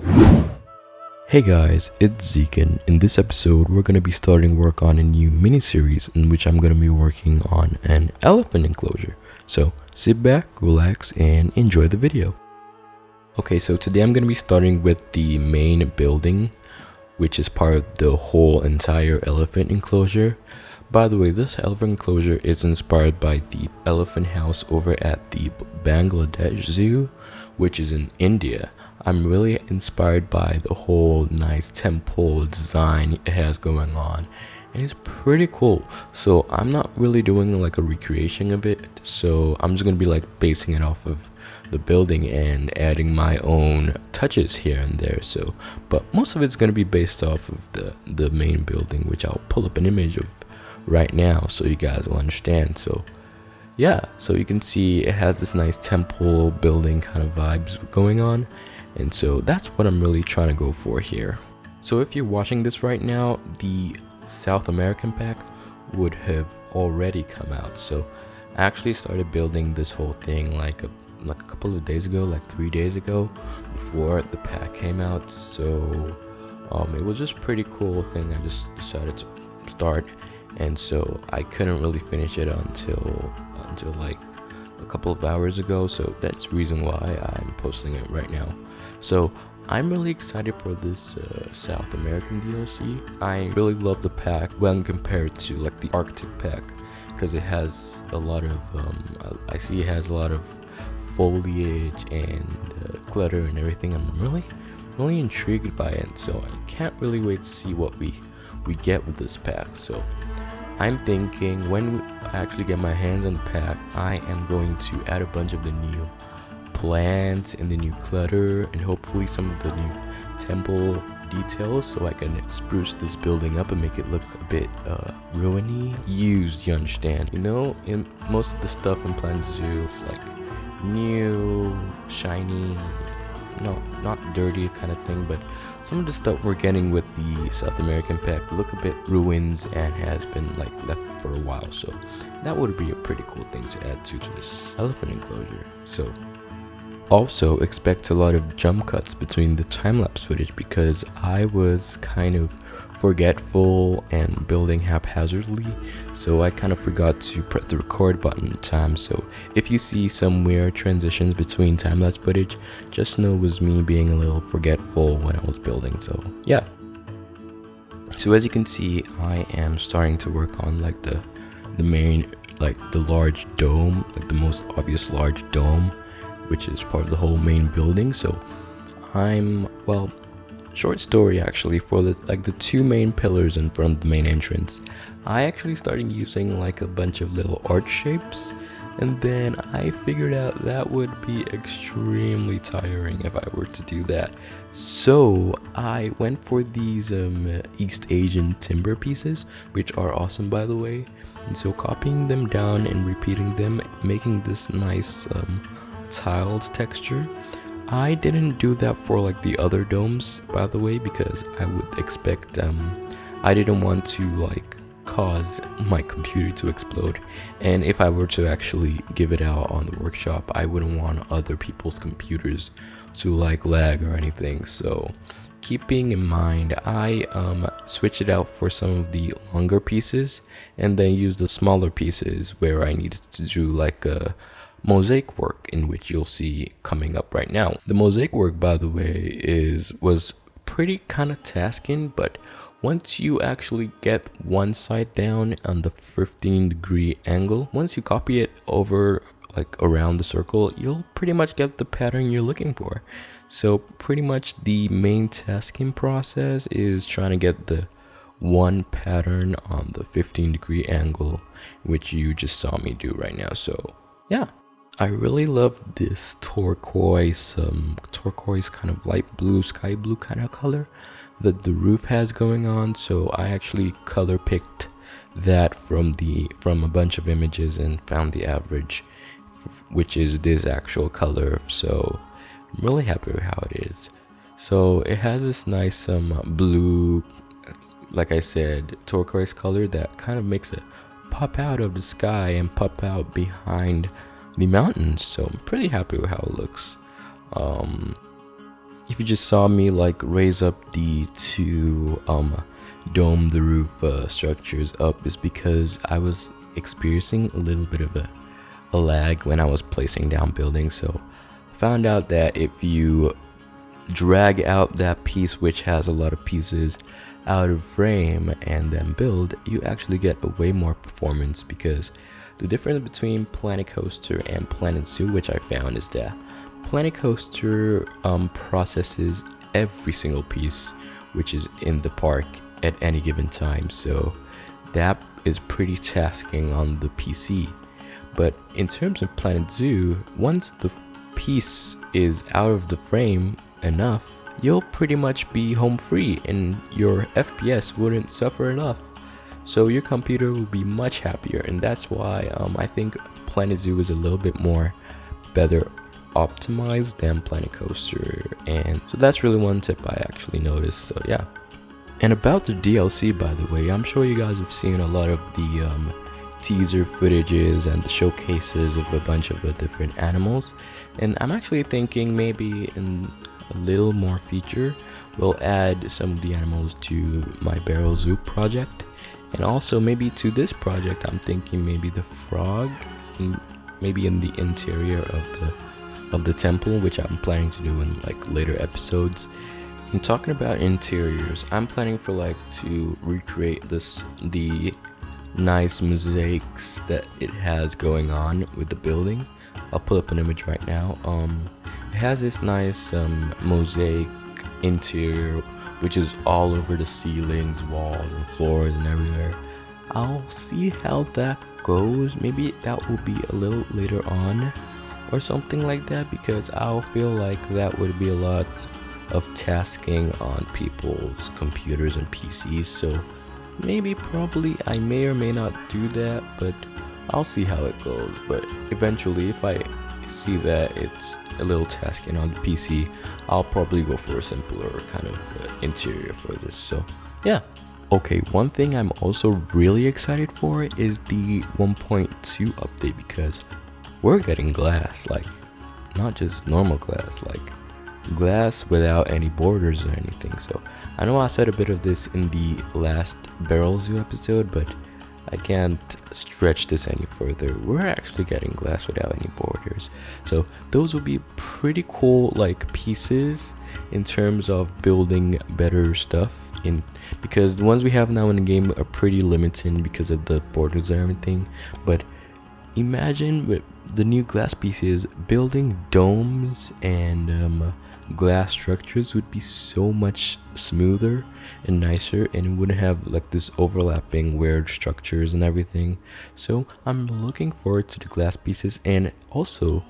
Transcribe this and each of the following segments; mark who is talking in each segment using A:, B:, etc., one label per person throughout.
A: Hey guys, it's Zekin. In this episode, we're going to be starting work on a new mini-series in which I'm going to be working on an elephant enclosure. So sit back, relax, and enjoy the video. Okay, so today I'm going to be starting with the main building, which is part of the whole entire elephant enclosure. By the way, this elephant enclosure is inspired by the elephant house over at the Bangladesh Zoo, which is in India. I'm really inspired by the whole nice temple design it has going on, and it's pretty cool. So I'm not really doing like a recreation of it, so I'm just gonna be like basing it off of the building and adding my own touches here and there. So but most of it's gonna be based off of the main building, which I'll pull up an image of right now so you guys will understand. So yeah, so you can see it has this nice temple building kind of vibes going on. And so that's what I'm really trying to go for here. So if you're watching this right now, the South American pack would have already come out. So I actually started building this whole thing like a couple of days ago, like 3 days ago, before the pack came out. So it was just a pretty cool thing I just decided to start, and so I couldn't really finish it until like a couple of hours ago. So that's the reason why I'm posting it right now. So I'm really excited for this South American DLC. I really love the pack when compared to like the Arctic pack, because it has a lot of I see it has a lot of foliage and clutter and everything. I'm really intrigued by it, so I can't really wait to see what we get with this pack. So I'm thinking when I actually get my hands on the pack, I am going to add a bunch of the new plants and the new clutter and hopefully some of the new temple details, so I can spruce this building up and make it look a bit ruiny, used, you understand. You know, in most of the stuff in Planet Zoo, it's like new, shiny, no, not dirty kind of thing, but some of the stuff we're getting with the South American pack look a bit ruins and has been like left for a while. So that would be a pretty cool thing to add to this elephant enclosure. So also expect a lot of jump cuts between the time-lapse footage, because I was kind of forgetful and building haphazardly, so I kind of forgot to press the record button in time. So if you see some weird transitions between time-lapse footage, just know it was me being a little forgetful when I was building. So yeah, so as you can see, I am starting to work on like the main, like the large dome, like the most obvious large dome, which is part of the whole main building. So short story actually, for the two main pillars in front of the main entrance, I actually started using like a bunch of little art shapes, and then I figured out that would be extremely tiring if I were to do that. So I went for these East Asian timber pieces, which are awesome by the way, and so copying them down and repeating them, making this nice tiled texture. I didn't do that for like the other domes by the way, because I would expect I didn't want to like cause my computer to explode, and if I were to actually give it out on the workshop, I wouldn't want other people's computers to like lag or anything. So keeping in mind, I switched it out for some of the longer pieces and then used the smaller pieces where I needed to do like a mosaic work, in which you'll see coming up right now. The mosaic work, by the way, was pretty kind of tasking, but once you actually get one side down on the 15-degree angle, once you copy it over like around the circle, you'll pretty much get the pattern you're looking for. So pretty much the main tasking process is trying to get the one pattern on the 15-degree angle, which you just saw me do right now. So yeah, I really love this turquoise kind of light blue, sky blue kind of color that the roof has going on. So I actually color picked that from a bunch of images and found the average, which is this actual color. So I'm really happy with how it is. So it has this nice blue, like I said, turquoise color that kind of makes it pop out of the sky and pop out behind the mountains. So I'm pretty happy with how it looks. If if you just saw me like raise up the two dome the roof structures up, is because I was experiencing a little bit of a lag when I was placing down buildings. So found out that if you drag out that piece which has a lot of pieces out of frame and then build, you actually get a way more performance, because the difference between Planet Coaster and Planet Zoo, which I found, is that Planet Coaster processes every single piece which is in the park at any given time, so that is pretty tasking on the PC. But in terms of Planet Zoo, once the piece is out of the frame enough, you'll pretty much be home free and your FPS wouldn't suffer enough. So your computer will be much happier, and that's why I think Planet Zoo is a little bit more better optimized than Planet Coaster. And so that's really one tip I actually noticed. So yeah. And about the DLC, by the way, I'm sure you guys have seen a lot of the teaser footages and the showcases of a bunch of the different animals, and I'm actually thinking maybe in a little more feature we'll add some of the animals to my Barrel Zoo project, and also maybe to this project I'm thinking maybe the frog, maybe in the interior of the temple, which I'm planning to do in like later episodes. And talking about interiors, I'm planning for like to recreate the nice mosaics that it has going on with the building. I'll put up an image right now. It has this nice mosaic interior which is all over the ceilings, walls and floors and everywhere. I'll see how that goes. Maybe that will be a little later on or something like that, because I'll feel like that would be a lot of tasking on people's computers and PCs. So maybe probably I may or may not do that, but I'll see how it goes. But eventually, if I see that it's a little tasking on the PC, I'll probably go for a simpler kind of interior for this. So yeah. Okay, one thing I'm also really excited for is the 1.2 update, because we're getting glass, like not just normal glass, like glass without any borders or anything. So I know I said a bit of this in the last Barrel Zoo episode, but I can't stretch this any further. We're actually getting glass without any borders, so those will be pretty cool like pieces in terms of building better stuff in, because the ones we have now in the game are pretty limited because of the borders and everything. But imagine with the new glass pieces, building domes and glass structures would be so much smoother and nicer, and it wouldn't have like this overlapping weird structures and everything. So I'm looking forward to the glass pieces, and also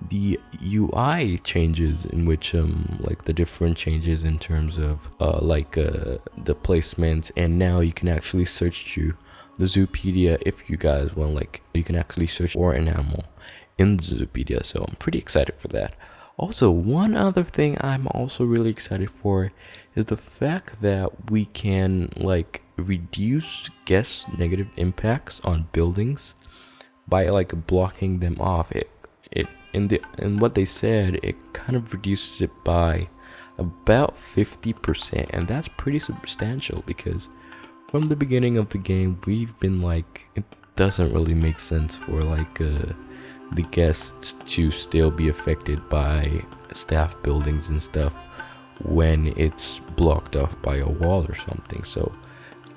A: the UI changes, in which like the different changes in terms of the placement, and now you can actually search through the Zoopedia if you guys want. Like you can actually search for an animal in the Zoopedia, so I'm pretty excited for that. Also, one other thing I'm also really excited for is the fact that we can like reduce guess negative impacts on buildings by like blocking them off. In what they said, it kind of reduces it by about 50%, and that's pretty substantial, because from the beginning of the game we've been like, it doesn't really make sense for like the guests to still be affected by staff buildings and stuff when it's blocked off by a wall or something. So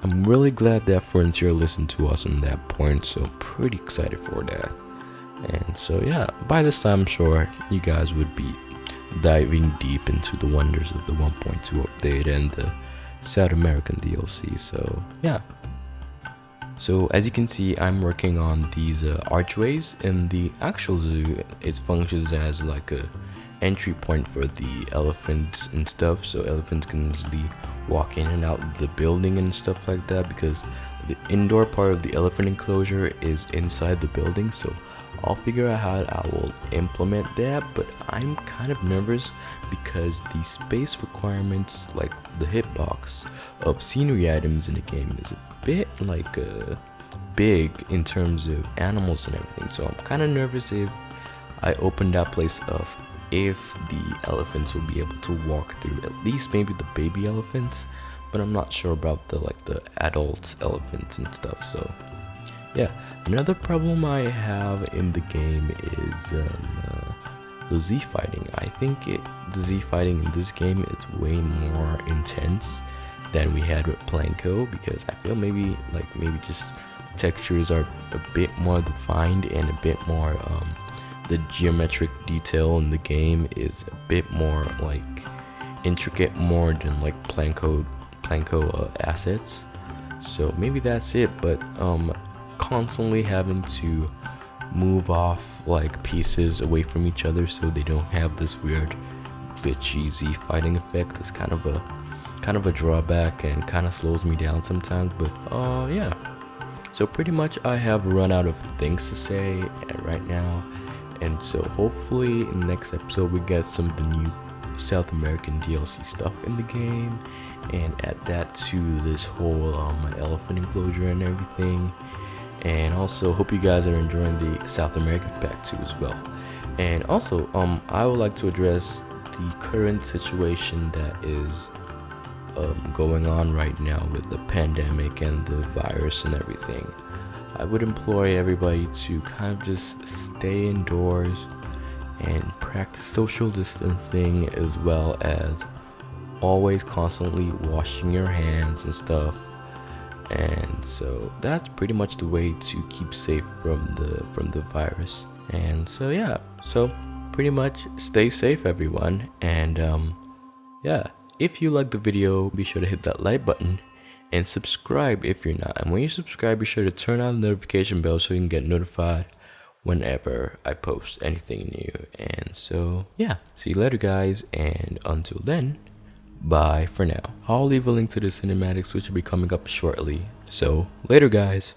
A: I'm really glad that Frontier listened to us on that point, so I'm pretty excited for that. And so yeah, by this time I'm sure you guys would be diving deep into the wonders of the 1.2 update and the South American DLC. So yeah. So as you can see, I'm working on these archways. In the actual zoo, it functions as like a entry point for the elephants and stuff, so elephants can easily walk in and out of the building and stuff like that, because the indoor part of the elephant enclosure is inside the building. So I'll figure out how I will implement that, but I'm kind of nervous because the space requirements, like the hitbox of scenery items in the game, is a bit like big in terms of animals and everything. So I'm kind of nervous if I open that place if the elephants will be able to walk through, at least maybe the baby elephants, but I'm not sure about the adult elephants and stuff. So yeah, another problem I have in the game is the Z fighting. I think the Z fighting in this game is way more intense than we had with Planko, because I feel maybe just textures are a bit more defined and a bit more the geometric detail in the game is a bit more intricate more than Planko assets. So maybe that's it, but constantly having to move off pieces away from each other so they don't have this weird glitchy Z fighting effect is kind of a drawback and kind of slows me down sometimes. But yeah, so pretty much I have run out of things to say right now, and so hopefully in the next episode we get some of the new South American DLC stuff in the game and add that to this whole elephant enclosure and everything. And also hope you guys are enjoying the South American pack too as well. And also I would like to address the current situation that is going on right now with the pandemic and the virus and everything. I would implore everybody to kind of just stay indoors and practice social distancing, as well as always constantly washing your hands and stuff. And so that's pretty much the way to keep safe from the virus. And so yeah, so pretty much stay safe everyone. And yeah, if you like the video, be sure to hit that like button and subscribe if you're not. And when you subscribe, be sure to turn on the notification bell so you can get notified whenever I post anything new. And so yeah, see you later guys, and until then, bye for now. I'll leave a link to the cinematics which will be coming up shortly. So later guys.